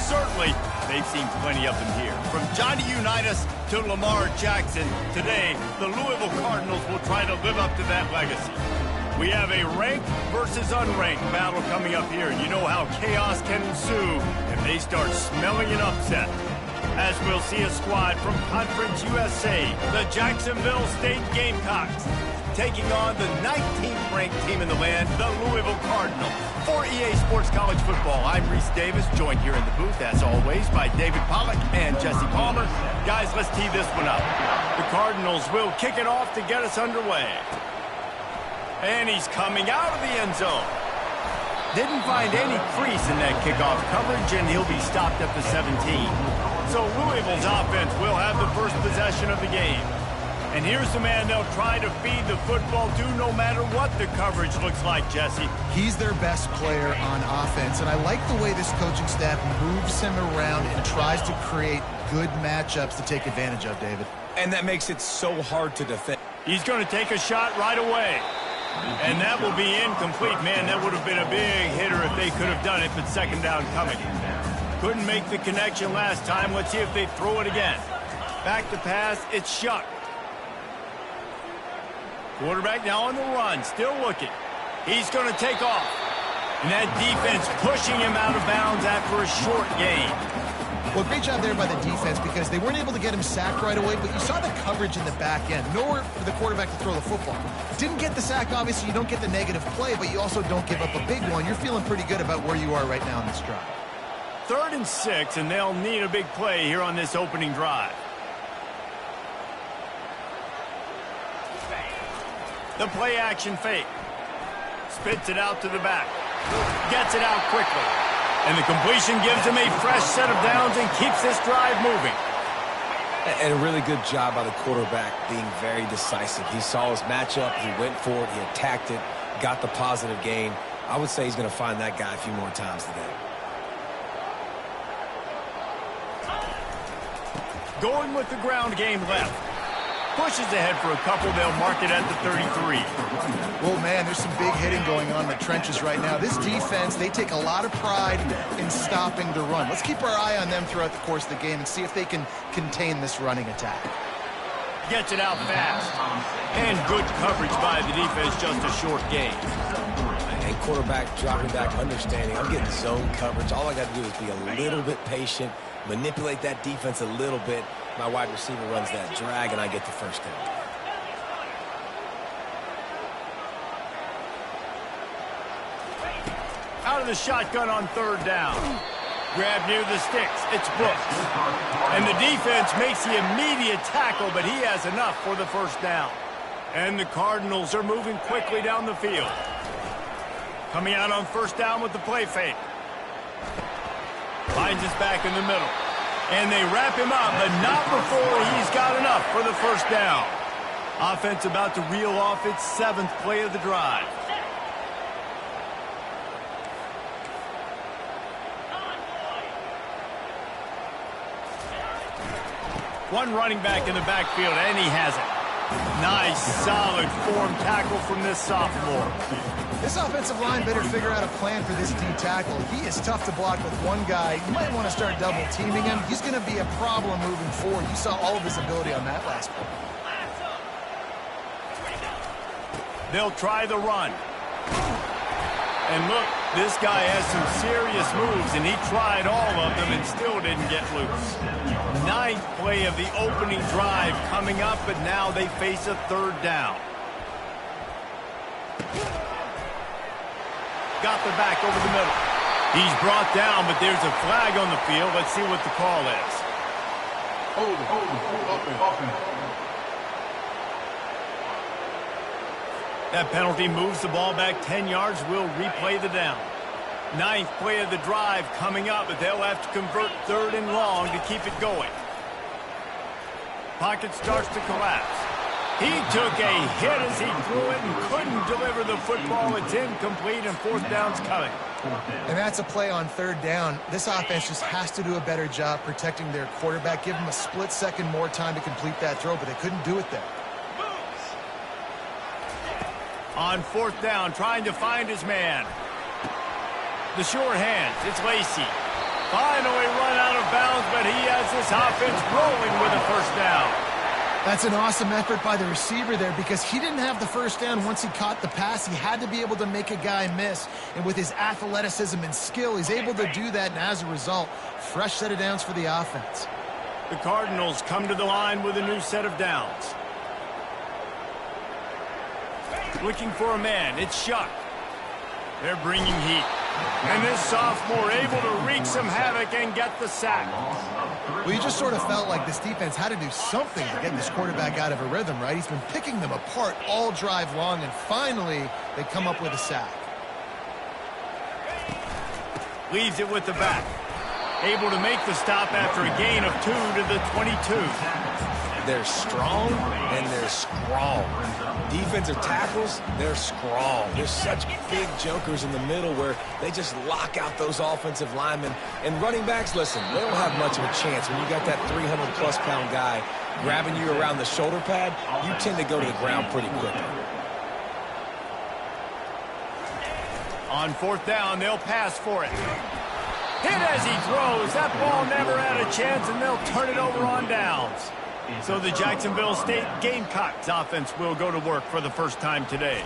certainly they've seen plenty of them here. From Johnny Unitas to Lamar Jackson, today the Louisville Cardinals will try to live up to that legacy. We have a ranked versus unranked battle coming up here, and you know how chaos can ensue if they start smelling an upset. As we'll see a squad from Conference USA, the Jacksonville State Gamecocks, taking on the 19th ranked team in the land, the Louisville Cardinals. For EA Sports College Football, I'm Reese Davis, joined here in the booth, as always, by David Pollack and Jesse Palmer. Guys, let's tee this one up. The Cardinals will kick it off to get us underway. And he's coming out of the end zone. Didn't find any crease in that kickoff coverage, and he'll be stopped at the 17. So Louisville's offense will have the first possession of the game. And here's the man they'll try to feed the football to no matter what the coverage looks like, Jesse. He's their best player on offense, and I like the way this coaching staff moves him around and tries to create good matchups to take advantage of, David. And that makes it so hard to defend. He's going to take a shot right away. And that will be incomplete. Man, that would have been a big hitter if they could have done it, but second down coming. Couldn't make the connection last time. Let's see if they throw it again. Back to pass, it's Shuck. Quarterback now on the run, still looking. He's going to take off. And that defense pushing him out of bounds after a short gain. Well, great job there by the defense because they weren't able to get him sacked right away, but you saw the coverage in the back end. Nowhere for the quarterback to throw the football. Didn't get the sack, obviously. You don't get the negative play, but you also don't give up a big one. You're feeling pretty good about where you are right now in this drive. 3rd and 6, and they'll need a big play here on this opening drive. The play action fake. Spits it out to the back. Gets it out quickly. And the completion gives him a fresh set of downs and keeps this drive moving. And a really good job by the quarterback being very decisive. He saw his matchup. He went for it. He attacked it. Got the positive gain. I would say he's going to find that guy a few more times today. Going with the ground game left. Pushes ahead for a couple. They'll mark it at the 33. Well, man, there's some big hitting going on in the trenches right now. This defense, they take a lot of pride in stopping the run. Let's keep our eye on them throughout the course of the game and see if they can contain this running attack. Gets it out fast. And good coverage by the defense, just a short gain. And quarterback dropping back, understanding I'm getting zone coverage. All I got to do is be a little bit patient, manipulate that defense a little bit. My wide receiver runs that drag, and I get the first down. Out of the shotgun on 3rd down. Grab near the sticks. It's Brooks. And the defense makes the immediate tackle, but he has enough for the first down. And the Cardinals are moving quickly down the field. Coming out on 1st down with the play fake. Finds his back in the middle. And they wrap him up, but not before he's got enough for the first down. Offense about to reel off its 7th play of the drive. One running back in the backfield, and he has it. Nice, solid form tackle from this sophomore. This offensive line better figure out a plan for this D tackle. He is tough to block with one guy. You might want to start double teaming him. He's going to be a problem moving forward. You saw all of his ability on that last play. They'll try the run. And look, this guy has some serious moves, and he tried all of them and still didn't get loose. 9th play of the opening drive coming up, but now they face a 3rd down. Got the back over the middle. He's brought down, but there's a flag on the field. Let's see what the call is. That penalty moves the ball back 10 yards. We'll replay the down. 9th play of the drive coming up, but they'll have to convert 3rd and long to keep it going. Pocket starts to collapse. He took a hit as he threw it and couldn't deliver the football. It's incomplete, and 4th down's coming. And that's a play on 3rd down. This offense just has to do a better job protecting their quarterback. Give him a split second more time to complete that throw, but they couldn't do it there. On 4th down, trying to find his man. The short hands, it's Lacey. Finally but he has this offense rolling with a first down. That's an awesome effort by the receiver there because he didn't have the first down once he caught the pass. He had to be able to make a guy miss. And with his athleticism and skill, he's able to do that. And as a result, fresh set of downs for the offense. The Cardinals come to the line with a new set of downs. Looking for a man. It's Shuck. They're bringing heat. And this sophomore able to wreak some havoc and get the sack. Well, you just sort of felt like this defense had to do something to get this quarterback out of a rhythm, right? He's been picking them apart all drive long, and finally they come up with a sack. Leaves it with the back. Able to make the stop after a gain of 2 to the 22. They're strong and they're strong. Defensive tackles, they're strong. There's such big jokers in the middle where they just lock out those offensive linemen. And running backs, listen, they don't have much of a chance. When you got that 300-plus pound guy grabbing you around the shoulder pad, you tend to go to the ground pretty quickly. On fourth down, they'll pass for it. Hit as he throws. That ball never had a chance, and they'll turn it over on downs. So the Jacksonville State Gamecocks offense will go to work for the first time today.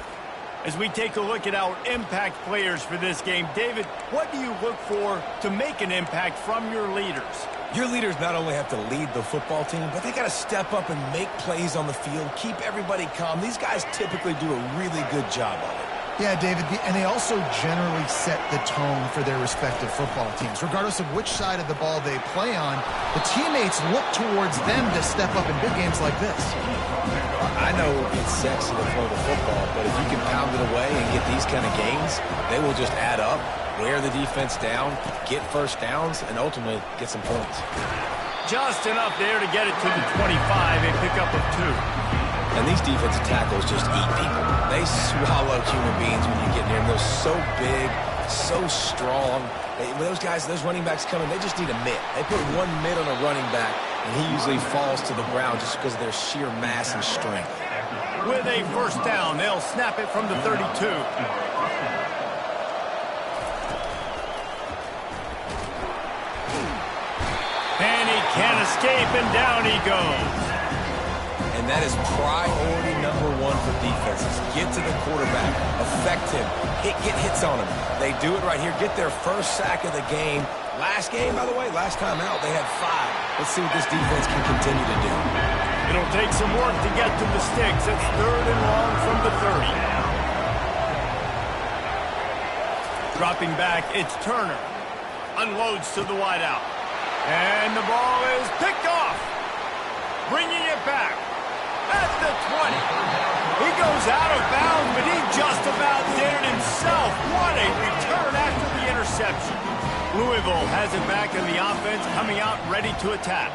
As we take a look at our impact players for this game, David, what do you look for to make an impact from your leaders? Your leaders not only have to lead the football team, but they got to step up and make plays on the field, keep everybody calm. These guys typically do a really good job of it. Yeah, David, and they also generally set the tone for their respective football teams. Regardless of which side of the ball they play on, the teammates look towards them to step up in big games like this. I know it's sexy to throw the football, but if you can pound it away and get these kind of gains, they will just add up, wear the defense down, get first downs, and ultimately get some points. Just enough there to get it to the 25, a pickup of 2. And these defensive tackles just eat people. They swallow human beings when you get near them. They're so big, so strong. When those guys, those running backs come in, they just need a mitt. They put one mitt on a running back, and he usually falls to the ground just because of their sheer mass and strength. With a first down, they'll snap it from the 32. And he can't escape, and down he goes. And that is priority number 1 for defenses. Get to the quarterback, affect him, get hits on him. They do it right here, get their first sack of the game. Last game, by the way, last time out, they had 5. Let's see what this defense can continue to do. It'll take some work to get to the sticks. It's 3rd and long from the 30. Dropping back, it's Turner. Unloads to the wideout. And the ball is picked off. Bringing it back. At the 20. He goes out of bounds, but he just about did it himself. What a return after the interception. Louisville has it back in the offense, coming out ready to attack.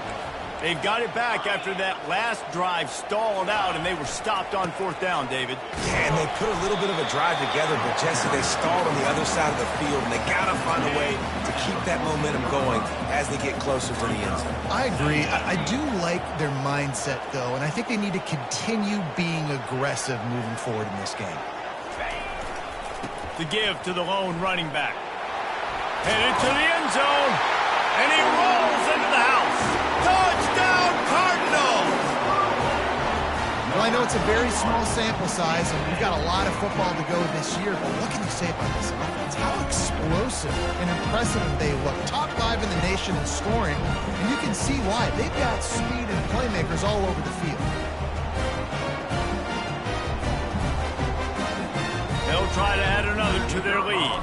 They've got it back after that last drive stalled out, and they were stopped on 4th down, David. Yeah, and they put a little bit of a drive together, but Jesse, they stalled on the other side of the field, and they got to find a way to keep that momentum going as they get closer to the end zone. I agree. I do like their mindset, though, and I think they need to continue being aggressive moving forward in this game. To give to the lone running back. Headed to the end zone, and he rolls into the house. Touchdown, Cardinals! Well, I know it's a very small sample size, and we've got a lot of football to go this year, but what can you say about this offense? How explosive and impressive they look. Top 5 in the nation in scoring, and you can see why. They've got speed and playmakers all over the field. They'll try to add another to their lead.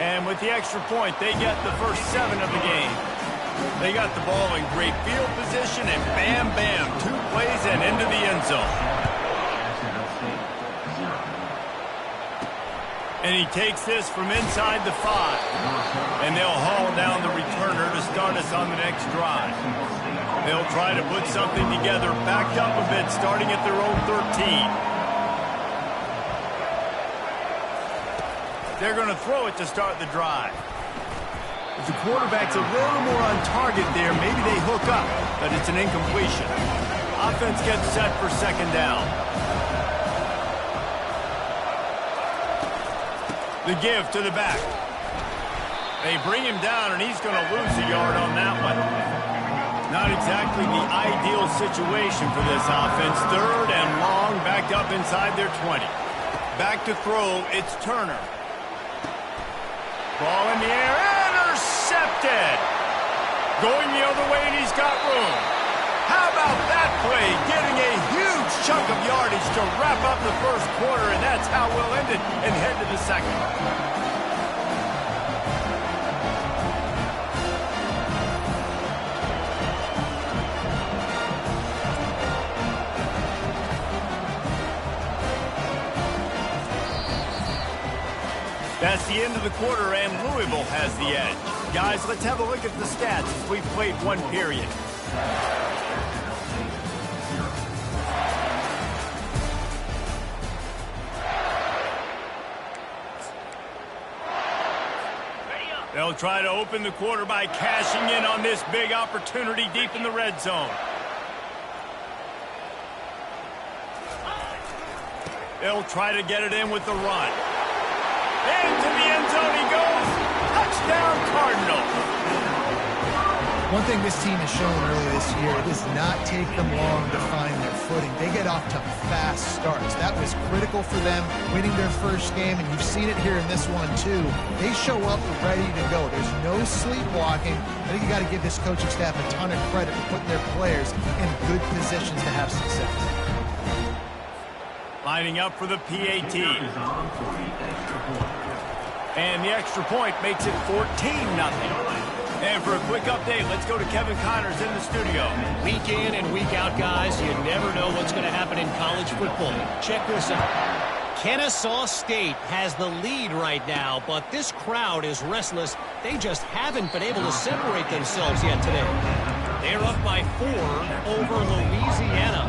And with the extra point, they get the first 7 of the game. They got the ball in great field position, and bam, bam, 2 plays and into the end zone. And he takes this from inside the 5. And they'll haul down the returner to start us on the next drive. They'll try to put something together, backed up a bit, starting at their own 13. They're going to throw it to start the drive. If the quarterback's a little more on target there, maybe they hook up, but it's an incompletion. Offense gets set for 2nd down. The give to the back. They bring him down, and he's going to lose a yard on that one. Not exactly the ideal situation for this offense. 3rd and long, backed up inside their 20. Back to throw, it's Turner. Ball in the air, intercepted. Going the other way, and he's got room. How about that play? Getting a huge chunk of yardage to wrap up the first quarter, and that's how we'll end it and head to the second. That's the end of the quarter, and Louisville has the edge. Guys, let's have a look at the stats as we've played one period. They'll try to open the quarter by cashing in on this big opportunity deep in the red zone. They'll try to get it in with the run. Into the end zone he goes. Touchdown, Cardinals. One thing this team has shown earlier this year, it does not take them long to find their footing. They get off to fast starts. That was critical for them winning their first game, and you've seen it here in this one too. They show up ready to go. There's no sleepwalking. I think you got to give this coaching staff a ton of credit for putting their players in good positions to have success. Lining up for the PAT. And the extra point makes it 14-0. And for a quick update, let's go to Kevin Connors in the studio. Week in and week out, guys, you never know what's going to happen in college football. Check this out. Kennesaw State has the lead right now, but this crowd is restless. They just haven't been able to separate themselves yet today. They're up by 4 over Louisiana.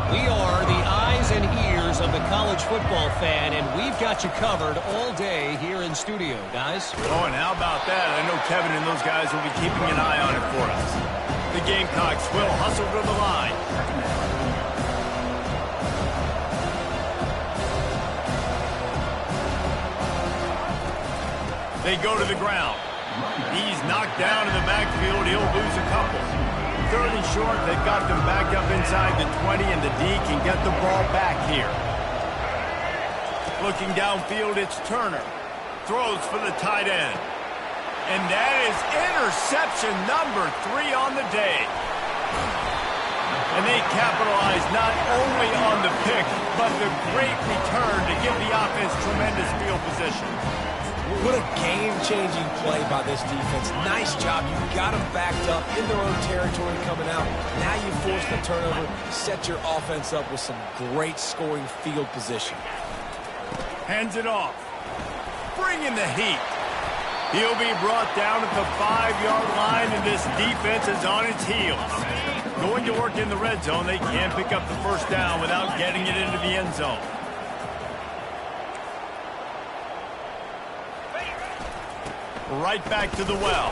We are the eyes and ears of the college football fan, and we've got you covered all day here in studio, guys. Oh, and how about that? I know Kevin and those guys will be keeping an eye on it for us. The Gamecocks will hustle to the line. They go to the ground. He's knocked down in the backfield. He'll lose a couple. 3rd and short, they've got them back up inside the 20, and the D can get the ball back here. Looking downfield, it's Turner. Throws for the tight end. And that is interception number 3 on the day. And they capitalize not only on the pick, but the great return to give the offense tremendous field position. What a game-changing play by this defense. Nice job. You got them backed up in their own territory coming out. Now you force the turnover, set your offense up with some great scoring field position. Hands it off. Bring in the heat. He'll be brought down at the 5-yard line, and this defense is on its heels. Going to work in the red zone, they can't pick up the first down without getting it into the end zone. Right back to the well.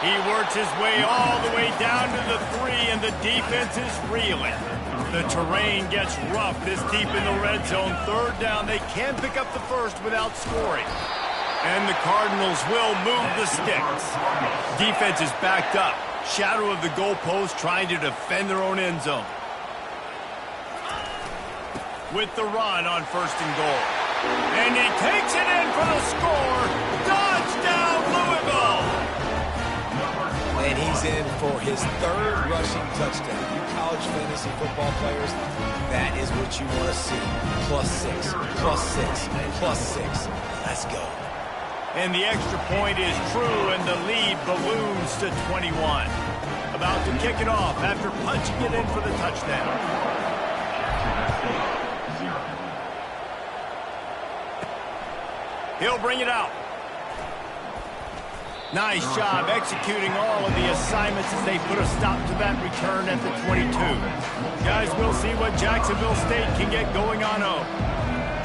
He works his way all the way down to the 3, and the defense is reeling. The terrain gets rough this deep in the red zone. 3rd down, they can pick up the first without scoring. And the Cardinals will move the sticks. Defense is backed up. Shadow of the goalpost, trying to defend their own end zone. With the run on 1st and goal. And he takes it in for the score. Touchdown, Louisville! And he's in for his 3rd rushing touchdown. You college fantasy football players, that is what you want to see. +6, +6, +6. Let's go. And the extra point is true, and the lead balloons to 21. About to kick it off after punching it in for the touchdown. He'll bring it out. Nice job executing all of the assignments as they put a stop to that return at the 22. Guys, we'll see what Jacksonville State can get going on home.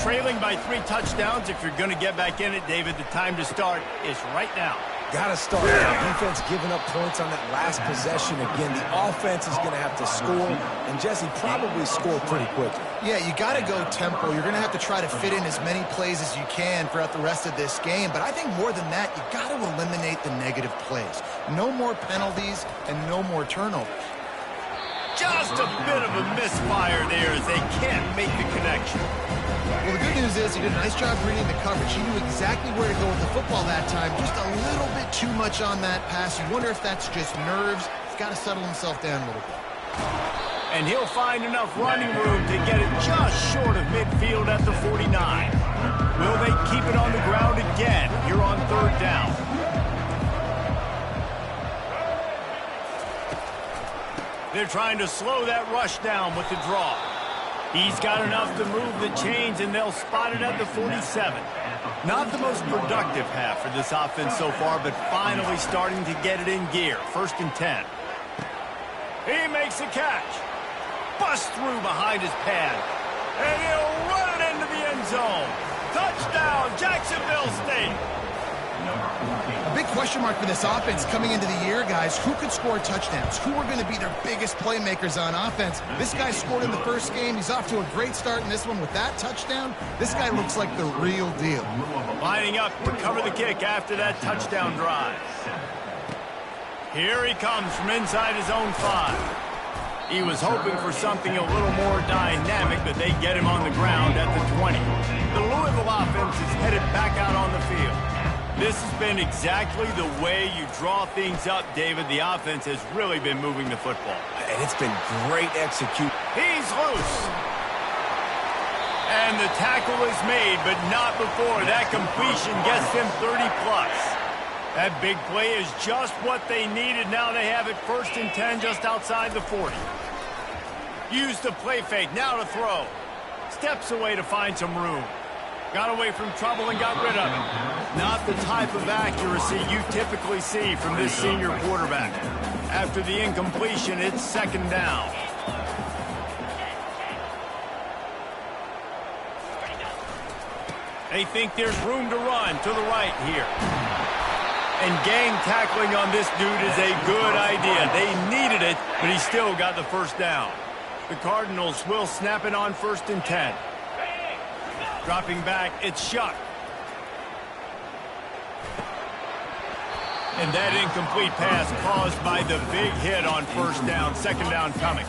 Trailing by 3 touchdowns. If you're going to get back in it, David, the time to start is right now. Got to start now. Defense giving up points on that last possession. Again, the offense is going to have to score, and Jesse probably score pretty quickly. Yeah, you got to go tempo. You're going to have to try to fit in as many plays as you can throughout the rest of this game. But I think more than that, you got to eliminate the negative plays. No more penalties and no more turnovers. Just a bit of a misfire there as they can't make the connection. Well, the good news is he did a nice job reading the coverage. He knew exactly where to go with the football that time. Just a little bit too much on that pass. You wonder if that's just nerves. He's got to settle himself down a little bit. And he'll find enough running room to get it just short of midfield at the 49. Will they keep it on the ground again here on 3rd down? They're trying to slow that rush down with the draw. He's got enough to move the chains, and they'll spot it at the 47. Not the most productive half for this offense so far, but finally starting to get it in gear. 1st and 10. He makes the catch. Busts through behind his pad. And he'll run it into the end zone. Touchdown, Jacksonville State. A big question mark for this offense coming into the year, guys. Who could score touchdowns? Who are going to be their biggest playmakers on offense? This guy scored in the first game. He's off to a great start in this one with that touchdown. This guy looks like the real deal. Lining up to cover the kick after that touchdown drive. Here he comes from inside his own 5. He was hoping for something a little more dynamic, but they get him on the ground at the 20. The Louisville offense is headed back out on the field. This has been exactly the way you draw things up, David. The offense has really been moving the football. And it's been great execution. He's loose. And the tackle is made, but not before that completion gets them 30-plus. That big play is just what they needed. Now they have it 1st and 10 just outside the 40. Use the play fake. Now to throw. Steps away to find some room. Got away from trouble and got rid of it. Not the type of accuracy you typically see from this senior quarterback. After the incompletion, it's 2nd down. They think there's room to run to the right here. And gang tackling on this dude is a good idea. They needed it, but he still got the 1st down. The Cardinals will snap it on 1st and 10. Dropping back, it's Shuck. And that incomplete pass caused by the big hit on 1st down. 2nd down coming.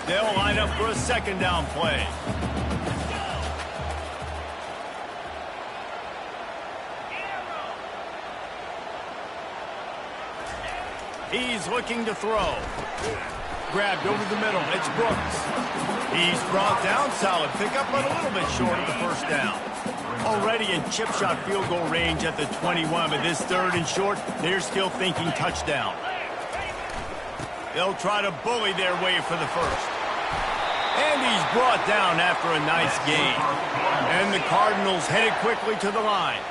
They'll line up for a 2nd down play. He's looking to throw. Grabbed over the middle. It's Brooks. He's brought down. Solid pickup, but a little bit short of the 1st down. Already in chip shot field goal range at the 21, but this 3rd and short, they're still thinking touchdown. They'll try to bully their way for the 1st. And he's brought down after a nice gain. And the Cardinals headed quickly to the line.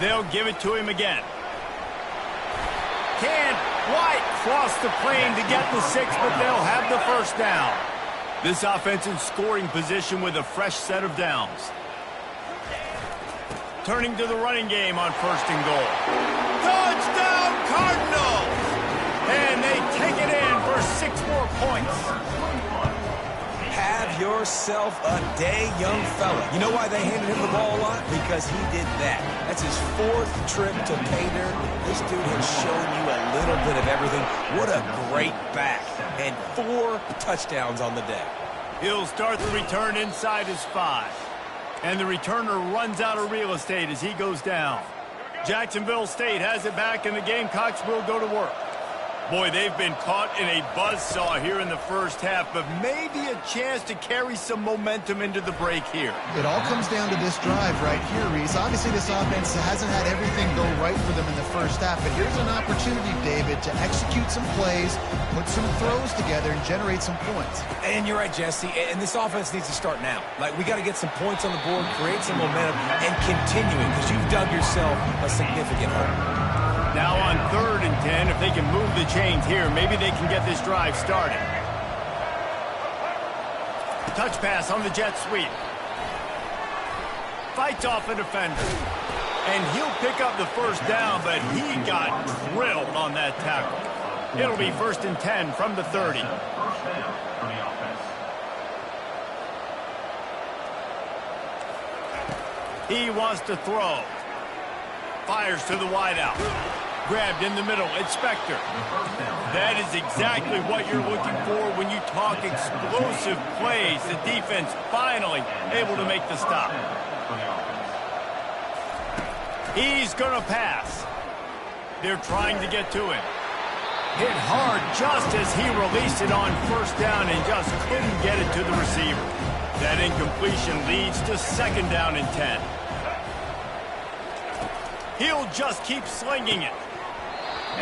They'll give it to him again. Can't quite cross the plane to get the 6, but they'll have the 1st down. This offense in scoring position with a fresh set of downs. Turning to the running game on 1st and goal. Touchdown, Cardinals! And they take it in for 6 more points. Have yourself a day, young fella. You know why they handed him the ball a lot? Because he did that. That's his 4th trip to pay dirt. This dude has shown you a little bit of everything. What a great back. And 4 touchdowns on the day. He'll start the return inside his 5. And the returner runs out of real estate as he goes down. Jacksonville State has it back, and the Gamecocks will go to work. Boy, they've been caught in a buzzsaw here in the 1st half, but maybe a chance to carry some momentum into the break here. It all comes down to this drive right here, Reese. Obviously, this offense hasn't had everything go right for them in the 1st half, but here's an opportunity, David, to execute some plays, put some throws together, and generate some points. And you're right, Jesse, and this offense needs to start now. Like, we got to get some points on the board, create some momentum, and continuing, because you've dug yourself a significant hole. Now on 3rd and 10, if they can move the chains here, maybe they can get this drive started. touch pass on the jet sweep. Fights off a defender. And he'll pick up the first down, but he got drilled on that tackle. It'll be 1st and 10 from the 30. He wants to throw. Fires to the wideout. Grabbed in the middle. It's Spector. That is exactly what you're looking for when you talk explosive plays. The defense finally able to make the stop. He's going to pass. They're trying to get to him. Hit hard just as he released it on 1st down and just couldn't get it to the receiver. That incompletion leads to 2nd down and 10. He'll just keep slinging it.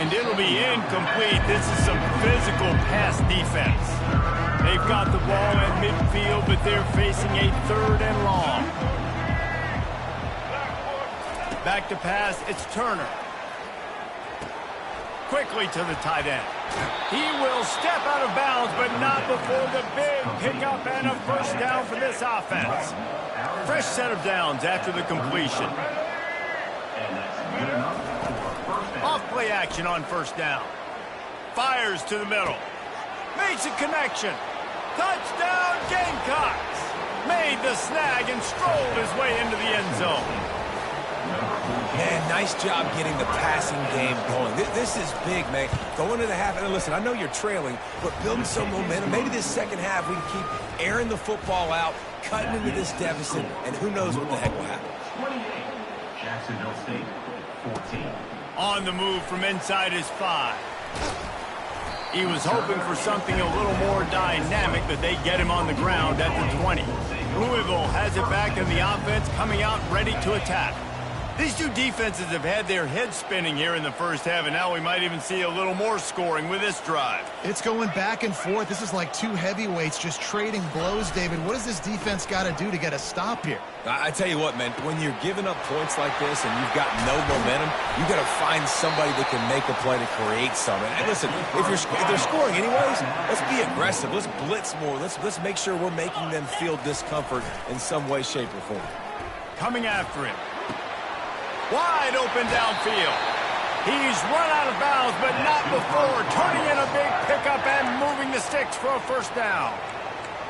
And it'll be incomplete. This is some physical pass defense. They've got the ball at midfield, but they're facing a 3rd and long. Back to pass, it's Turner. Quickly to the tight end. He will step out of bounds, but not before the big pickup and a 1st down for this offense. Fresh set of downs after the completion. Off play action on 1st down. Fires to the middle. Makes a connection. Touchdown Gamecocks. Made the snag and strolled his way into the end zone. Man, nice job getting the passing game going. This is big, man. Going into the half, and listen, I know you're trailing, but building some momentum. Maybe this 2nd half we can keep airing the football out, cutting into this deficit, and who knows what the heck will happen. 28, Jacksonville State, 14. On the move from inside his 5. He was hoping for something a little more dynamic, but they get him on the ground at the 20. Louisville has it back in the offense, coming out ready to attack. These two defenses have had their heads spinning here in the 1st half, and now we might even see a little more scoring with this drive. It's going back and forth. This is like two heavyweights just trading blows, David. What does this defense got to do to get a stop here? I tell you what, man, when you're giving up points like this and you've got no momentum, you got to find somebody that can make a play to create something. And listen, if they're scoring anyways, let's be aggressive. Let's blitz more. Let's make sure we're making them feel discomfort in some way, shape, or form. Coming after him. Wide open downfield. He's run out of bounds, but not before turning in a big pickup and moving the sticks for a 1st down.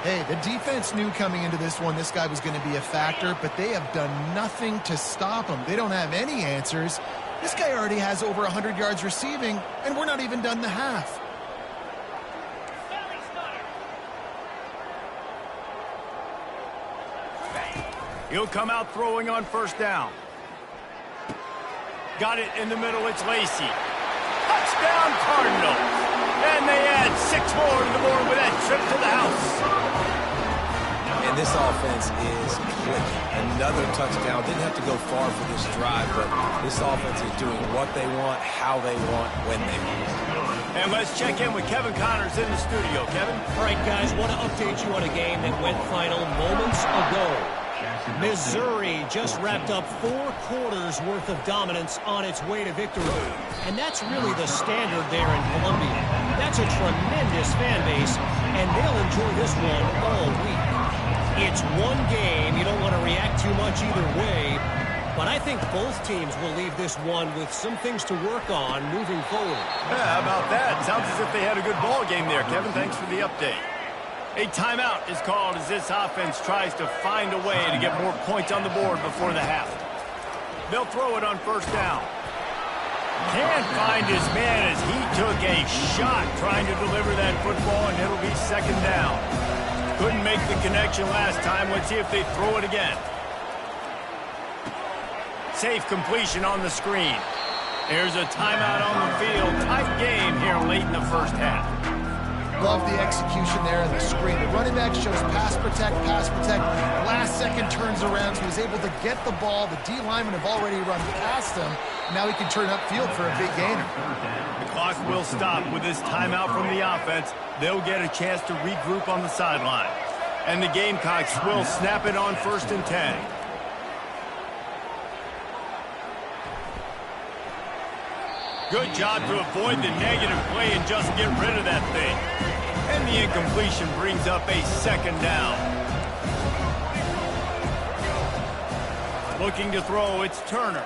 Hey, the defense knew coming into this one this guy was going to be a factor, but they have done nothing to stop him. They don't have any answers. This guy already has over 100 yards receiving, and we're not even done the half. He'll come out throwing on 1st down. Got it in the middle, it's Lacey. Touchdown Cardinals. And they add 6 more to the board with that trip to the house. And this offense is clicking. Another touchdown. Didn't have to go far for this drive, but this offense is doing what they want, how they want, when they want. And let's check in with Kevin Connors in the studio. Kevin? All right, guys, want to update you on a game that went final moments ago. Missouri just wrapped up 4 quarters worth of dominance on its way to victory. And that's really the standard there in Columbia. That's a tremendous fan base, and they'll enjoy this one all week. It's one game. You don't want to react too much either way. But I think both teams will leave this one with some things to work on moving forward. Yeah, how about that? Sounds as if they had a good ball game there, Kevin. Thanks for the update. A timeout is called as this offense tries to find a way to get more points on the board before the half. They'll throw it on 1st down. Can't find his man as he took a shot trying to deliver that football, and it'll be 2nd down. Couldn't make the connection last time. Let's see if they throw it again. Safe completion on the screen. There's a timeout on the field. Tight game here late in the 1st half. Love the execution there in the screen. The running back shows pass protect, pass protect. Last second turns around, so he's able to get the ball. The D linemen have already run past him. Now he can turn upfield for a big gainer. The clock will stop with this timeout from the offense. They'll get a chance to regroup on the sideline. And the Gamecocks will snap it on 1st and 10. Good job to avoid the negative play and just get rid of that thing. And the incompletion brings up a second down. Looking to throw, it's Turner.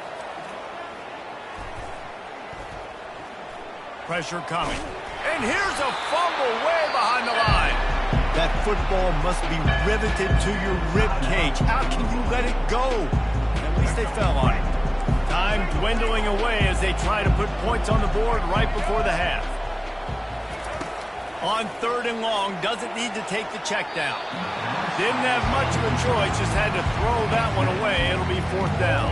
Pressure coming. And here's a fumble way behind the line. That football must be riveted to your rib cage. How can you let it go? At least they fell on it. Time dwindling away as they try to put points on the board right before the half. On 3rd and long, doesn't need to take the check down. Didn't have much of a choice, just had to throw that one away. It'll be 4th down.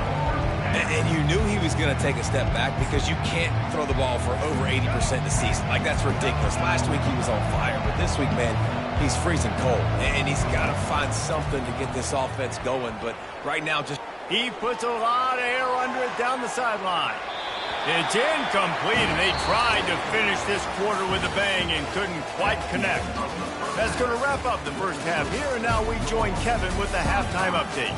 And you knew he was going to take a step back because you can't throw the ball for over 80% of the season. Like, that's ridiculous. Last week he was on fire, but this week, man, he's freezing cold. And he's got to find something to get this offense going. But right now, just... He puts a lot of air under it down the sideline. It's incomplete, and they tried to finish this quarter with a bang and couldn't quite connect. That's going to wrap up the first half here, and now we join Kevin with the halftime update.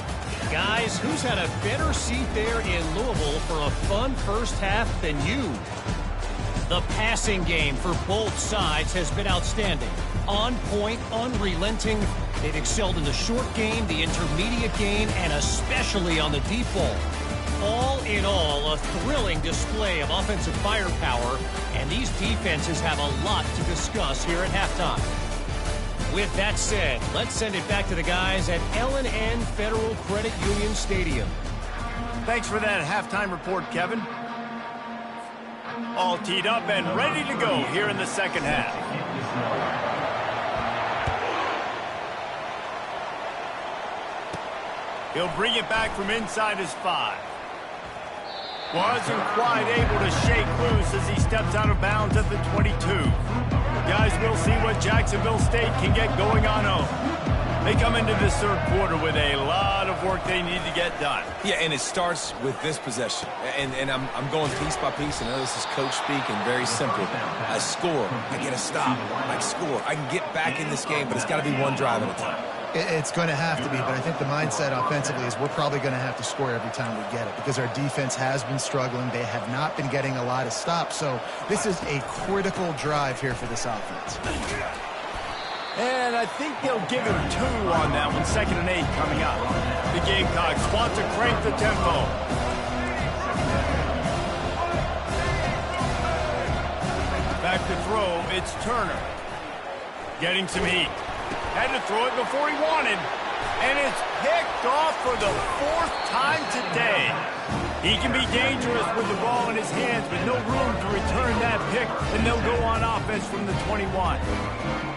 Guys, who's had a better seat there in Louisville for a fun first half than you? The passing game for both sides has been outstanding. On point, unrelenting. They've excelled in the short game, the intermediate game, and especially on the deep ball. All in all, a thrilling display of offensive firepower, and these defenses have a lot to discuss here at halftime. With that said, let's send it back to the guys at L&N Federal Credit Union Stadium. Thanks for that halftime report, Kevin. All teed up and ready to go here in the second half. He'll bring it back from inside his 5. Wasn't quite able to shake loose as he steps out of bounds at the 22. Guys, we'll see what Jacksonville State can get going on home. They come into this third quarter with a lot of work they need to get done. Yeah, and it starts with this possession. And I'm going piece by piece. I know this is coach speak and very simple. I score. I get a stop. I score. I can get back in this game, but it's got to be one drive at a time. It's going to have to be, but I think the mindset offensively is we're probably going to have to score every time we get it because our defense has been struggling. They have not been getting a lot of stops, so this is a critical drive here for this offense. And I think they'll give him 2 on that one. 2nd and 8 coming up. The Gamecocks want to crank the tempo. Back to throw, it's Turner. Getting some heat. Had to throw it before he wanted. And it's picked off for the 4th time today. He can be dangerous with the ball in his hands, but no room to return that pick, and they'll go on offense from the 21.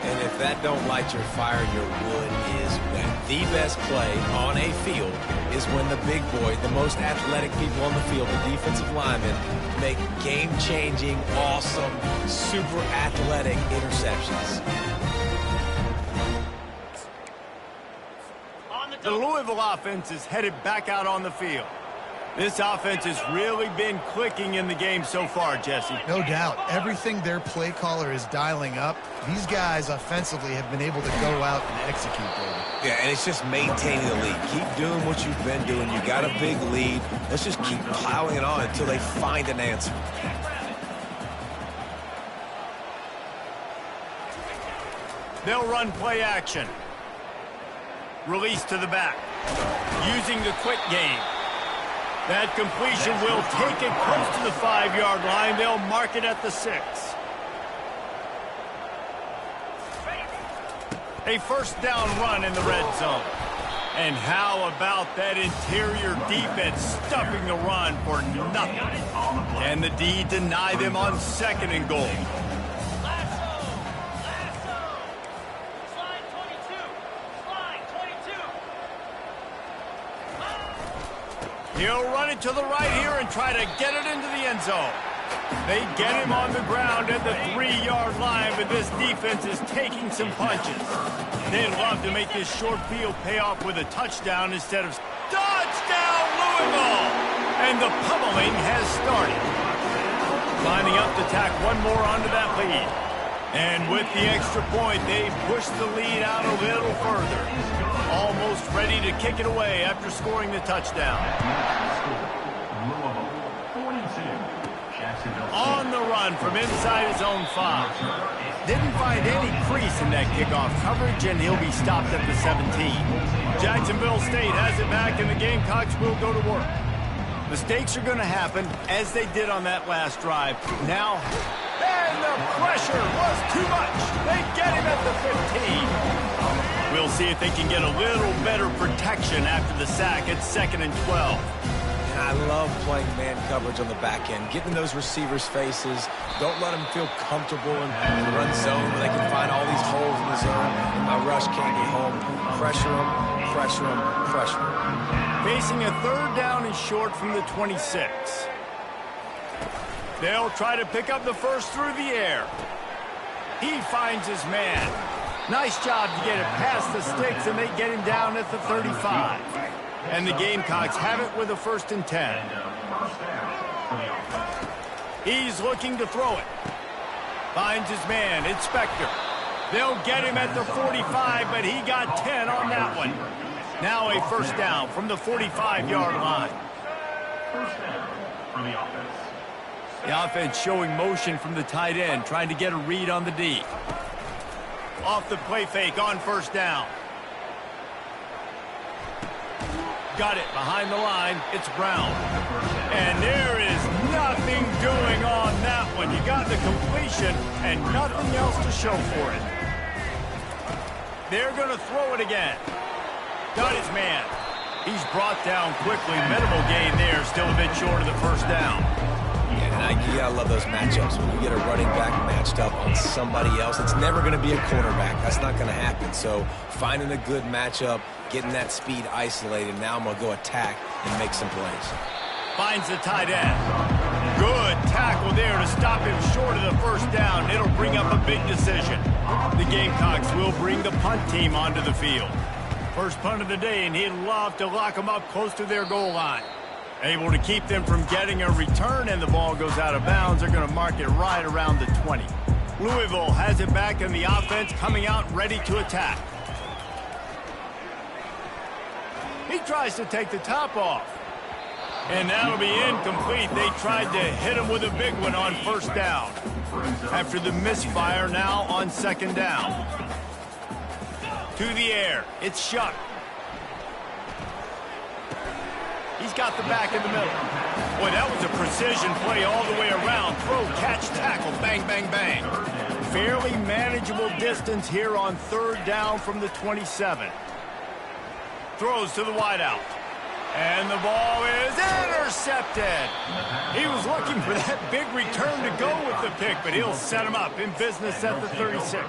And if that don't light your fire, your wood is wet. The best play on a field is when the big boy, the most athletic people on the field, the defensive linemen, make game-changing, awesome, super athletic interceptions. The Louisville offense is headed back out on the field. This offense has really been clicking in the game so far, Jesse. No doubt. Everything their play caller is dialing up, these guys offensively have been able to go out and execute, baby. Yeah, and it's just maintaining the lead. Keep doing what you've been doing. You got a big lead. Let's just keep plowing it on until they find an answer. They'll run play action. Release to the back. Using the quick game. That completion will take it close to the 5-yard line. They'll mark it at the 6. A first down run in the red zone. And how about that interior defense stuffing the run for nothing? And the D deny them on 2nd and goal. He'll run it to the right here and try to get it into the end zone. They get him on the ground at the 3-yard line, but this defense is taking some punches. They'd love to make this short field pay off with a touchdown instead of touchdown Louisville! And the pummeling has started. Lining up to tack one more onto that lead. And with the extra point, they push the lead out a little further. Almost ready to kick it away after scoring the touchdown. On the run from inside his own 5. didn't find any crease in that kickoff coverage, and he'll be stopped at the 17. Jacksonville State has it back, and the Gamecocks will go to work. Mistakes are going to happen, as they did on that last drive. Now, and the pressure was too much. They get him at the 15. We'll see if they can get a little better protection after the sack at 2nd and 12. And I love playing man coverage on the back end, getting in those receivers' faces. Don't let them feel comfortable in the run zone where they can find all these holes in the zone, and my rush can't get home. Pressure them, pressure them, pressure them. Facing a 3rd down and short from the 26. They'll try to pick up the first through the air. He finds his man. Nice job to get it past the sticks, and they get him down at the 35. And the Gamecocks have it with a 1st and 10. He's looking to throw it. Finds his man, Inspector. They'll get him at the 45, but he got 10 on that one. Now a 1st down from the 45-yard line. First down for the offense. The offense showing motion from the tight end, trying to get a read on the D. Off the play fake on 1st down. Got it behind the line. It's Brown. And there is nothing doing on that one. You got the completion and nothing else to show for it. They're going to throw it again. Got his man. He's brought down quickly. Minimal gain there. Still a bit short of the 1st down. Yeah, and you gotta love those matchups. When you get a running back matched up on somebody else, it's never going to be a cornerback. That's not going to happen. So finding a good matchup, getting that speed isolated. Now I'm going to go attack and make some plays. Finds the tight end. Good tackle there to stop him short of the 1st down. It'll bring up a big decision. The Gamecocks will bring the punt team onto the field. First punt of the day, and he'd love to lock them up close to their goal line. Able to keep them from getting a return, and the ball goes out of bounds. They're going to mark it right around the 20. Louisville has it back, and the offense coming out ready to attack. He tries to take the top off. And that'll be incomplete. They tried to hit him with a big one on 1st down. After the misfire, now on 2nd down. To the air. It's Shuck. He's got the back in the middle. Boy, that was a precision play all the way around. Throw, catch, tackle, bang, bang, bang. Fairly manageable distance here on 3rd down from the 27. Throws to the wideout. And the ball is intercepted. He was looking for that big return to go with the pick, but he'll set him up in business at the 36.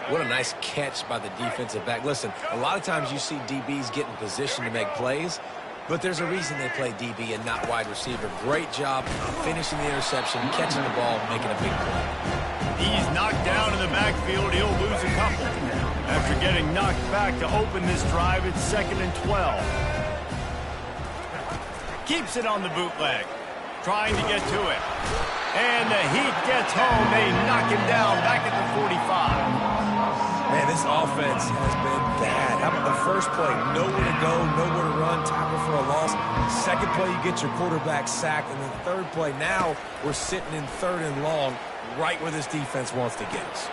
What a nice catch by the defensive back. Listen, a lot of times you see DBs get in position to make plays, but there's a reason they play DB and not wide receiver. Great job finishing the interception, catching the ball, making a big play. He's knocked down in the backfield. He'll lose a couple. After getting knocked back to open this drive, it's 2nd and 12. Keeps it on the bootleg. Trying to get to it. And the Heat gets home. They knock him down back at the 45. Man, this offense has been bad. How about the first play? Nowhere to go, nowhere to run, tackle for a loss. Second play, you get your quarterback sacked. And then 3rd play, now we're sitting in 3rd and long, right where this defense wants to get us.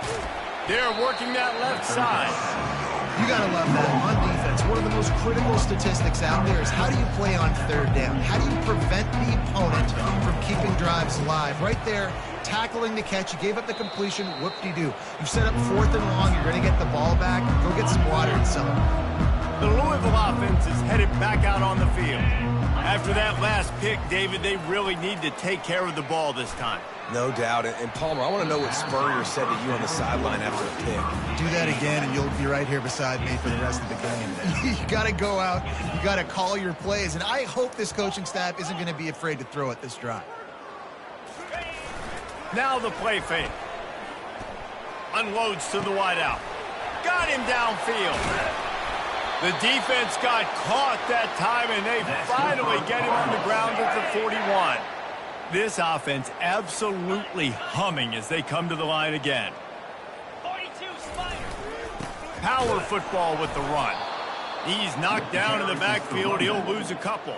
They're working that left side. You got to love that on defense. One of the most critical statistics out there is how do you play on 3rd down? How do you prevent the opponent from keeping drives alive? Right there, tackling the catch. You gave up the completion. Whoop-de-doo. You set up 4th and long. You're going to get the ball back. Go get some water and some. The Louisville offense is headed back out on the field. After that last pick, David, they really need to take care of the ball this time. No doubt. And Palmer, I want to know what Spurrier said to you on the sideline after the pick. Do that again, and you'll be right here beside me for the rest of the game. You got to go out. You got to call your plays. And I hope this coaching staff isn't going to be afraid to throw at this drive. Now the play fake. Unloads to the wideout. Got him downfield. The defense got caught that time, and they finally get him on the ground at the 41. This offense absolutely humming as they come to the line again. 42 Spider. Power football with the run. He's knocked down in the backfield. He'll lose a couple.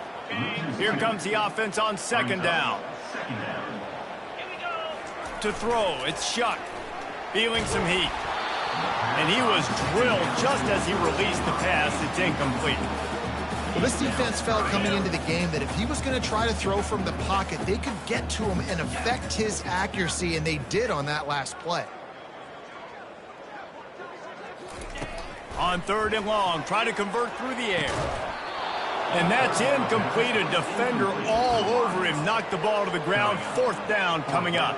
Here comes the offense on 2nd down. To throw, it's Shuck. feeling some heat. And he was drilled just as he released the pass. It's incomplete. Well, this defense felt coming into the game that if he was going to try to throw from the pocket, they could get to him and affect his accuracy, and they did on that last play. On 3rd and long, try to convert through the air. And that's incomplete. A defender all over him. Knocked the ball to the ground. 4th down coming up.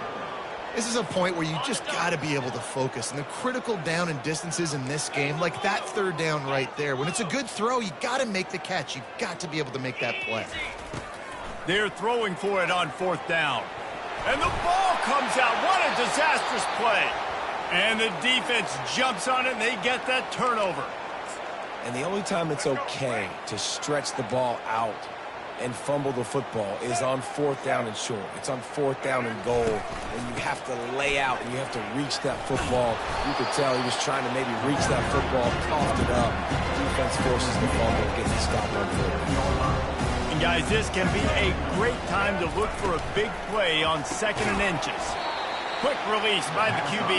This is a point where you just got to be able to focus. And the critical down and distances in this game, like that 3rd down right there, when it's a good throw, you got to make the catch. You've got to be able to make that play. They're throwing for it on 4th down. And the ball comes out. What a disastrous play. And the defense jumps on it, and they get that turnover. And the only time it's okay to stretch the ball out and fumble the football is on 4th down and short. It's on 4th down and goal when you have to lay out and you have to reach that football. You could tell he was trying to maybe reach that football, coughed it up. Defense forces the fumble, gets the stop on 4th down. And guys, this can be a great time to look for a big play on 2nd and inches. Quick release by the QB.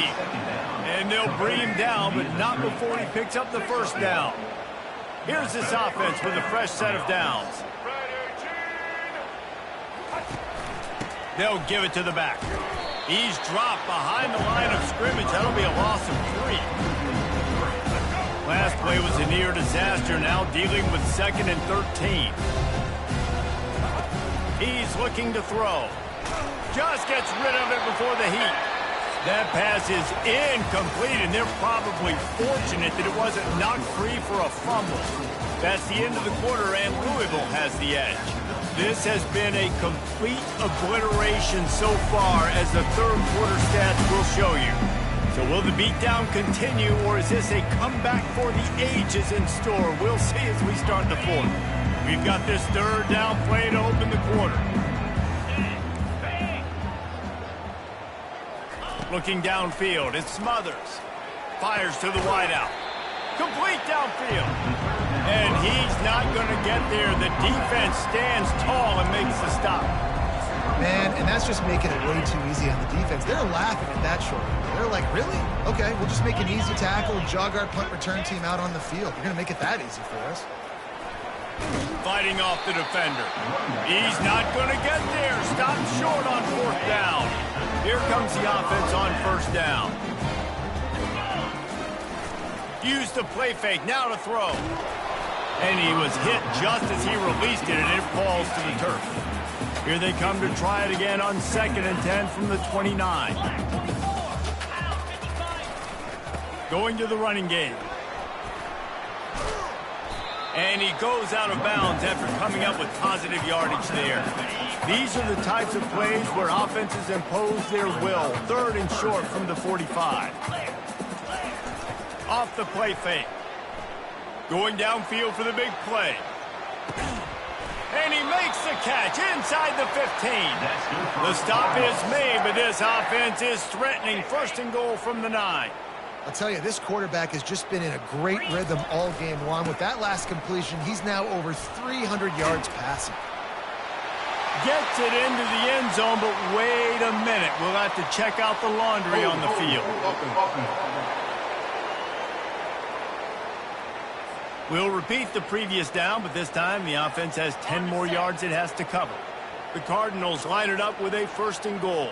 And they'll bring him down, but not before he picks up the 1st down. Here's this offense with a fresh set of downs. They'll give it to the back. He's dropped behind the line of scrimmage. That'll be a loss of 3. Last play was a near disaster, now dealing with 2nd and 13. He's looking to throw. Just gets rid of it before the heat. That pass is incomplete, and they're probably fortunate that it wasn't knocked free for a fumble. That's the end of the quarter, and Louisville has the edge. This has been a complete obliteration so far, as the 3rd quarter stats will show you. So will the beatdown continue, or is this a comeback for the ages in store? We'll see as we start the 4th. We've got this 3rd down play to open the quarter. Looking downfield, it's Smothers. Fires to the wideout. Complete downfield. And he's not going to get there. The defense stands tall and makes the stop. Man, and that's just making it way too easy on the defense. They're laughing at that short. They're like, really? Okay, we'll just make an easy tackle and jog our punt return team out on the field. You're going to make it that easy for us. Fighting off the defender. He's not going to get there. Stopped short on 4th down. Here comes the offense on 1st down. Use the play fake, now to throw. And he was hit just as he released it, and it falls to the turf. Here they come to try it again on 2nd and 10 from the 29. Going to the running game. And he goes out of bounds after coming up with positive yardage there. These are the types of plays where offenses impose their will. 3rd and short from the 45. Off the play fake. Going downfield for the big play. And he makes the catch inside the 15. The stop is made, but this offense is threatening. 1st and goal from the 9. I'll tell you, this quarterback has just been in a great rhythm all game long. With that last completion, he's now over 300 yards passing. Gets it into the end zone, but wait a minute. We'll have to check out the laundry on the field. We'll repeat the previous down, but this time the offense has 10 more yards it has to cover. The Cardinals line it up with a 1st and goal.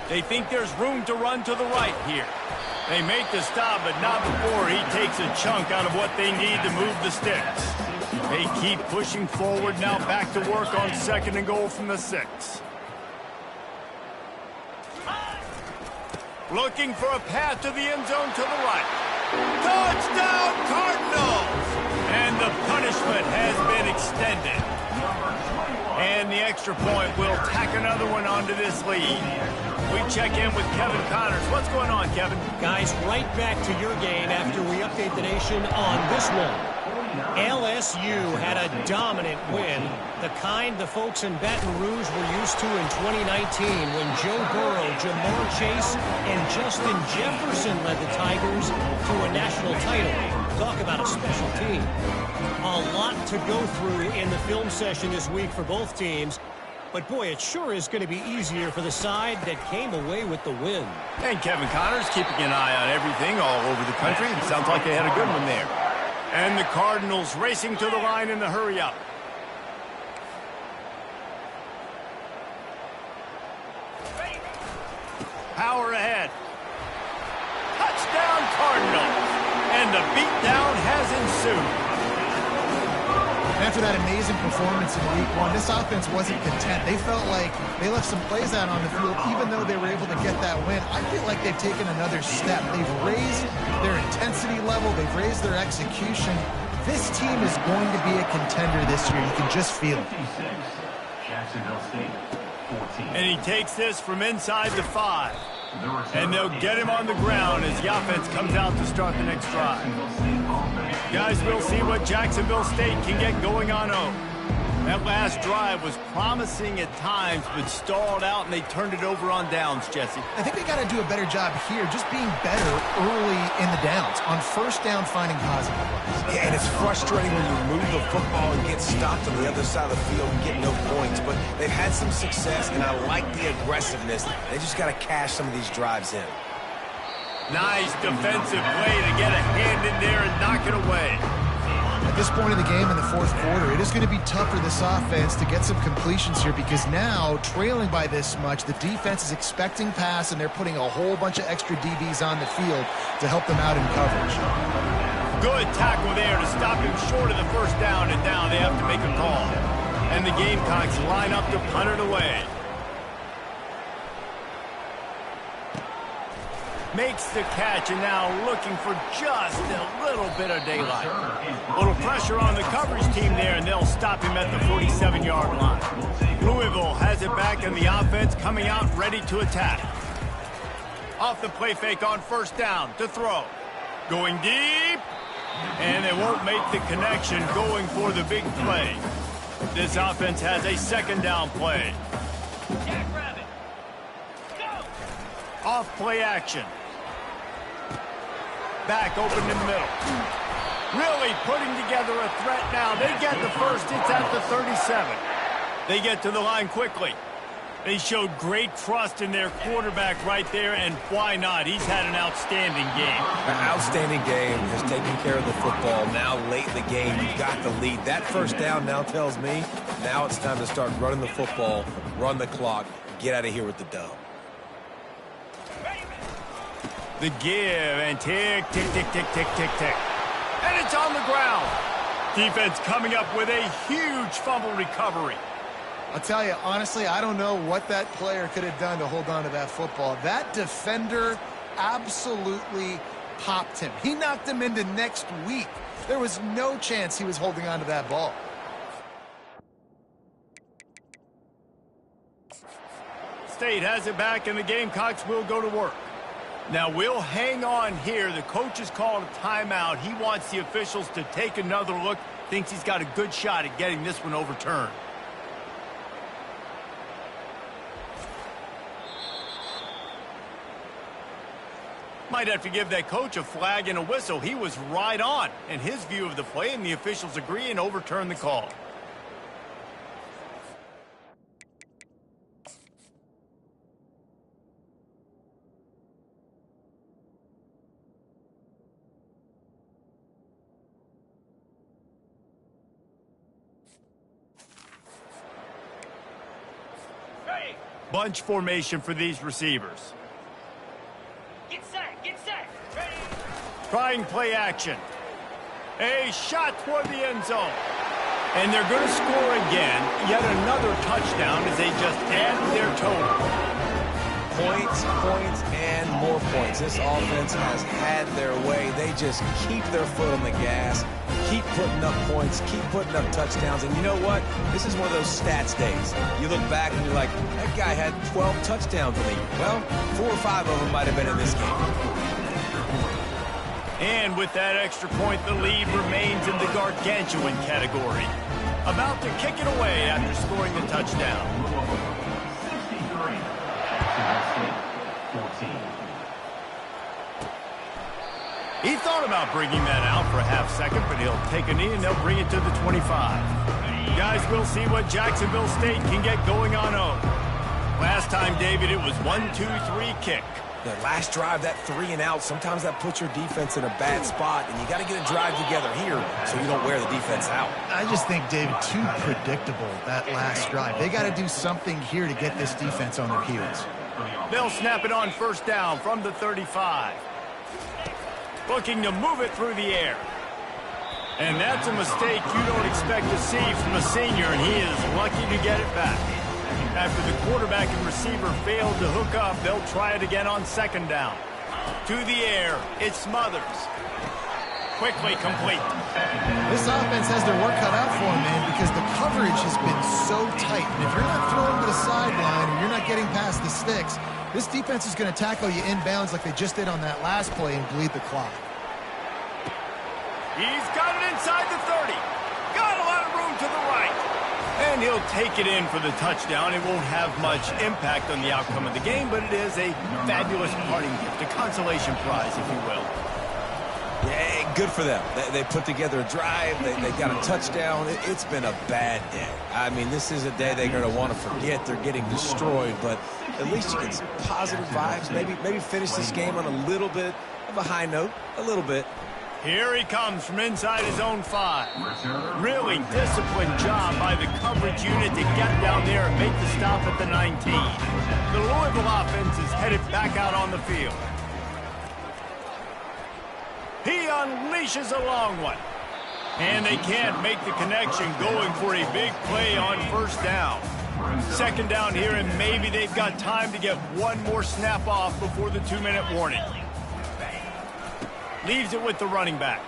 They think there's room to run to the right here. They make the stop, but not before he takes a chunk out of what they need to move the sticks. They keep pushing forward, now back to work on 2nd and goal from the 6. Looking for a path to the end zone to the right. Touchdown, Cardinals! And the punishment has been extended. And the extra point will tack another one onto this lead. We check in with Kevin Connors. What's going on, Kevin? Guys, right back to your game after we update the nation on this one. LSU had a dominant win, the kind the folks in Baton Rouge were used to in 2019 when Joe Burrow, Jamar Chase, and Justin Jefferson led the Tigers to a national title. Talk about a special team. A lot to go through in the film session this week for both teams. But, boy, it sure is going to be easier for the side that came away with the win. And Kevin Connors keeping an eye on everything all over the country. It sounds like they had a good one there. And the Cardinals racing to the line in the hurry-up. Power ahead. Touchdown Cardinals. And the beatdown has ensued. After that amazing performance in Week 1, this offense wasn't content. They felt like they left some plays out on the field, even though they were able to get that win. I feel like they've taken another step. They've raised their intensity level. They've raised their execution. This team is going to be a contender this year. You can just feel it. Jacksonville State, 14. And he takes this from inside the 5. And they'll get him on the ground as the offense comes out to start the next drive. Guys, we'll see what Jacksonville State can get going on home. That last drive was promising at times, but stalled out, and they turned it over on downs, Jesse. I think they got to do a better job here, just being better early in the downs. On first down, finding positive plays. Yeah, and it's frustrating when you move the football and get stopped on the other side of the field and get no points. But they've had some success, and I like the aggressiveness. They just got to cash some of these drives in. Nice defensive play to get a hand in there and knock it away. At this point in the game in the fourth quarter, it is going to be tough for this offense to get some completions here because now, trailing by this much, the defense is expecting pass, and they're putting a whole bunch of extra DBs on the field to help them out in coverage. Good tackle there to stop him short of the first down, and now they have to make a call. And the Gamecocks line up to punt it away. Makes the catch, and now looking for just a little bit of daylight. A little pressure on the coverage team there, and they'll stop him at the 47-yard line. Louisville has it back, and the offense coming out ready to attack. Off the play fake on first down to throw. Going deep, and they won't make the connection going for the big play. This offense has a second down play. Jackrabbit, go! Off play action. Back open in the middle. Really putting together a threat now. They get the first. It's at the 37. They get to the line quickly. They showed great trust in their quarterback right there, and why not? He's had an outstanding game. An outstanding game, has taken care of the football. Now late in the game, you've got the lead. That first down now tells me now it's time to start running the football, run the clock, get out of here with the dub. The give, and tick, tick, tick, tick, tick, tick, tick. And it's on the ground. Defense coming up with a huge fumble recovery. I'll tell you, honestly, I don't know what that player could have done to hold on to that football. That defender absolutely popped him. He knocked him into next week. There was no chance he was holding on to that ball. State has it back, and the Gamecocks will go to work. Now, we'll hang on here. The coach has called a timeout. He wants the officials to take another look. Thinks he's got a good shot at getting this one overturned. Might have to give that coach a flag and a whistle. He was right on in his view of the play, and the officials agree and overturn the call. Bunch formation for these receivers. Get set, get set. Ready. Trying play action. A shot toward the end zone. And they're going to score again. Yet another touchdown as they just add their total. Points, points, and more points. This offense has had their way. They just keep their foot on the gas, keep putting up points, keep putting up touchdowns. And you know what? This is one of those stats days. You look back and you're like, that guy had 12 touchdowns in the year. Well, 4 or 5 of them might have been in this game. And with that extra point, the lead remains in the gargantuan category. About to kick it away after scoring the touchdown. 63. Jacksonville State, 14. He thought about bringing that out for a half second, but he'll take a knee and they'll bring it to the 25. Guys, we'll see what Jacksonville State can get going on home. Last time, David, it was 1-2-3 kick. The last drive, that 3 and out, sometimes that puts your defense in a bad spot, and you got to get a drive together here so you don't wear the defense out. I just think, David, too predictable, that last drive. They got to do something here to get this defense on their heels. They'll snap it on first down from the 35. Looking to move it through the air. And that's a mistake you don't expect to see from a senior, and he is lucky to get it back. After the quarterback and receiver failed to hook up, they'll try it again on second down. To the air, it Smothers. Quickly complete. This offense has their work cut out for them, man, because the coverage has been so tight. And if you're not throwing to the sideline or you're not getting past the sticks, this defense is going to tackle you inbounds like they just did on that last play and bleed the clock. He's got it inside the 30. Got a lot of room to the right. And he'll take it in for the touchdown. It won't have much impact on the outcome of the game, but it is a fabulous parting gift, a consolation prize, if you will. Yeah, good for them. They put together a drive. They got a touchdown. It's been a bad day. I mean, this is a day they're going to want to forget. They're getting destroyed, but at least you get some positive vibes. Maybe finish this game on a little bit of a high note, a little bit. Here he comes from inside his own 5. Really disciplined job by the coverage unit to get down there and make the stop at the 19. The Louisville offense is headed back out on the field. He unleashes a long one. And they can't make the connection, going for a big play on first down. Second down here, and maybe they've got time to get one more snap off before the 2-minute warning. Leaves it with the running back.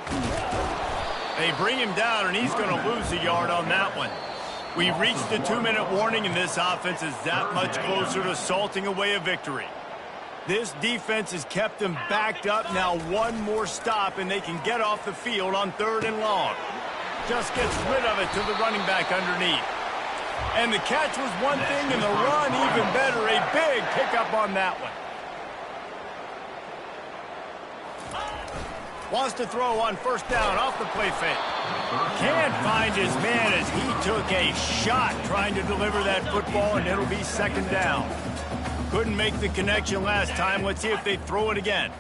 They bring him down, and he's going to lose a yard on that one. We've reached the 2-minute warning, and this offense is that much closer to salting away a victory. This defense has kept them backed up. Now one more stop, and they can get off the field on 3rd and long. Just gets rid of it to the running back underneath. And the catch was one thing, and the run even better. A big pickup on that one. Wants to throw on first down off the play fake. Can't find his man as he took a shot trying to deliver that football, and it'll be second down. Couldn't make the connection last time. Let's see if they throw it again.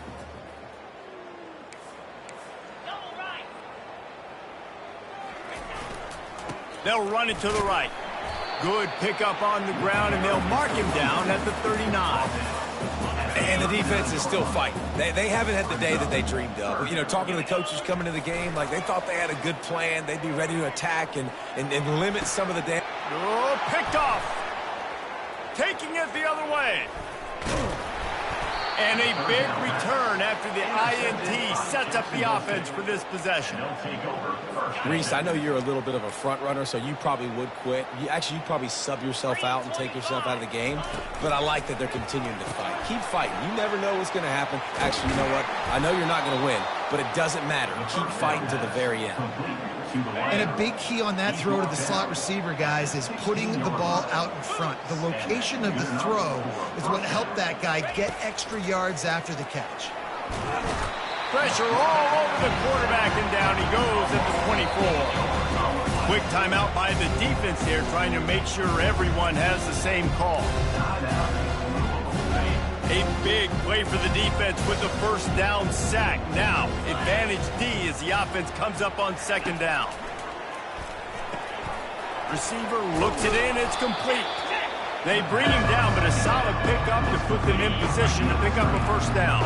They'll run it to the right. Good pickup on the ground, and they'll mark him down at the 39. And the defense is still fighting. They haven't had the day that they dreamed of. You know, talking to the coaches coming to the game, like they thought they had a good plan. They'd be ready to attack and limit some of the damage. Oh, picked off. Taking it the other way. And a big return after the INT sets up the offense for this possession. Reese, I know you're a little bit of a front runner, so you probably would quit. You'd probably sub yourself out and take yourself out of the game. But I like that they're continuing to fight. Keep fighting. You never know what's going to happen. Actually, you know what? I know you're not going to win, but it doesn't matter. Keep fighting to the very end. And a big key on that throw to the slot receiver, guys, is putting the ball out in front. The location of the throw is what helped that guy get extra yards after the catch. Pressure all over the quarterback, and down he goes at the 24. Quick timeout by the defense here, trying to make sure everyone has the same call. A big play for the defense with the first down sack. Now, advantage D as the offense comes up on second down. Receiver looks it in, it's complete. They bring him down, but a solid pickup to put them in position to pick up a first down.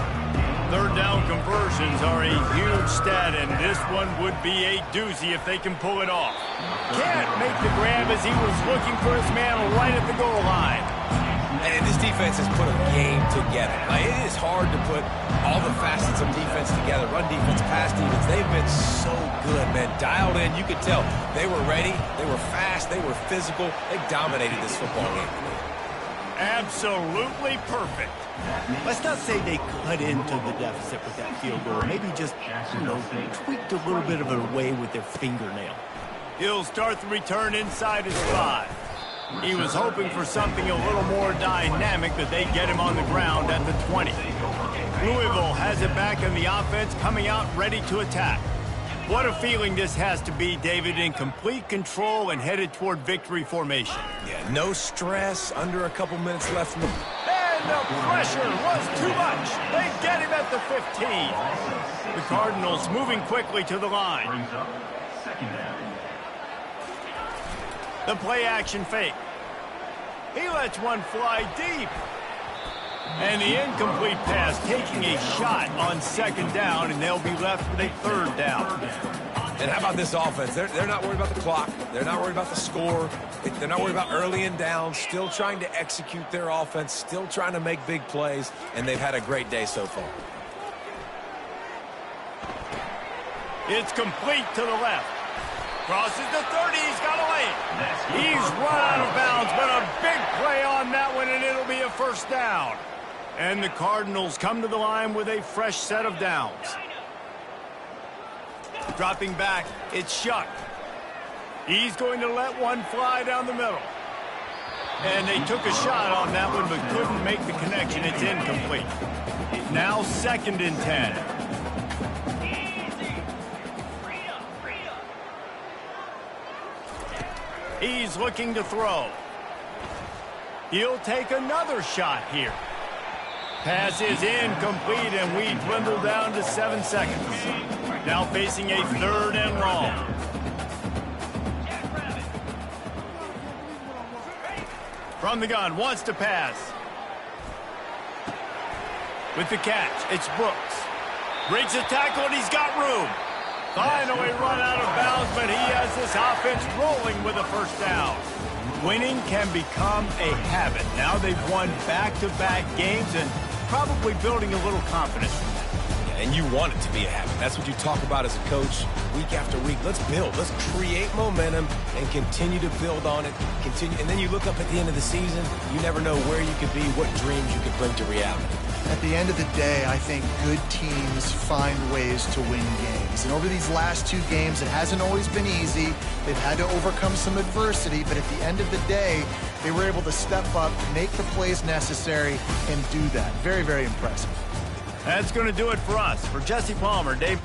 Third down conversions are a huge stat, and this one would be a doozy if they can pull it off. Can't make the grab as he was looking for his man right at the goal line. And this defense has put a game together. Like, it is hard to put all the facets of defense together. Run defense, pass defense. They've been so good, man. Dialed in. You could tell they were ready. They were fast. They were physical. They dominated this football game. Absolutely perfect. Let's not say they cut into the deficit with that field goal. Maybe just, tweaked a little bit of a way with their fingernail. He'll start the return inside his 5. He was hoping for something a little more dynamic, but they get him on the ground at the 20. Louisville has it back in the offense, coming out ready to attack. What a feeling this has to be, David, in complete control and headed toward victory formation. Yeah, no stress, under a couple minutes left in the... And the pressure was too much. They get him at the 15. The Cardinals moving quickly to the line. Brings up second down. The play action fake. He lets one fly deep. And the incomplete pass taking a shot on second down, and they'll be left with a third down. And how about this offense? They're not worried about the clock. They're not worried about the score. They're not worried about early and down. Still trying to execute their offense. Still trying to make big plays. And they've had a great day so far. It's complete to the left. Crosses the 30. He's got a lane. He's run out of bounds, but a big play on that one, and it'll be a first down. And the Cardinals come to the line with a fresh set of downs. Dropping back, it's Shuck. He's going to let one fly down the middle. And they took a shot on that one, but couldn't make the connection. It's incomplete. Now 2nd and 10. He's looking to throw. He'll take another shot here. Pass is incomplete, and we dwindle down to 7 seconds. Now facing a 3rd and long. From the gun, wants to pass. With the catch, it's Brooks. Breaks a tackle, and he's got room. Finally run out of bounds, but he has this offense rolling with a first down. Winning can become a habit. Now they've won back-to-back games and probably building a little confidence from that. Yeah, and you want it to be a habit. That's what you talk about as a coach week after week. Let's build. Let's create momentum and continue to build on it. And then you look up at the end of the season, you never know where you could be, what dreams you could bring to reality. At the end of the day, I think good teams find ways to win games. And over these last 2 games, it hasn't always been easy. They've had to overcome some adversity, but at the end of the day, they were able to step up, make the plays necessary, and do that. Very, very impressive. That's going to do it for us. For Jesse Palmer, Dave...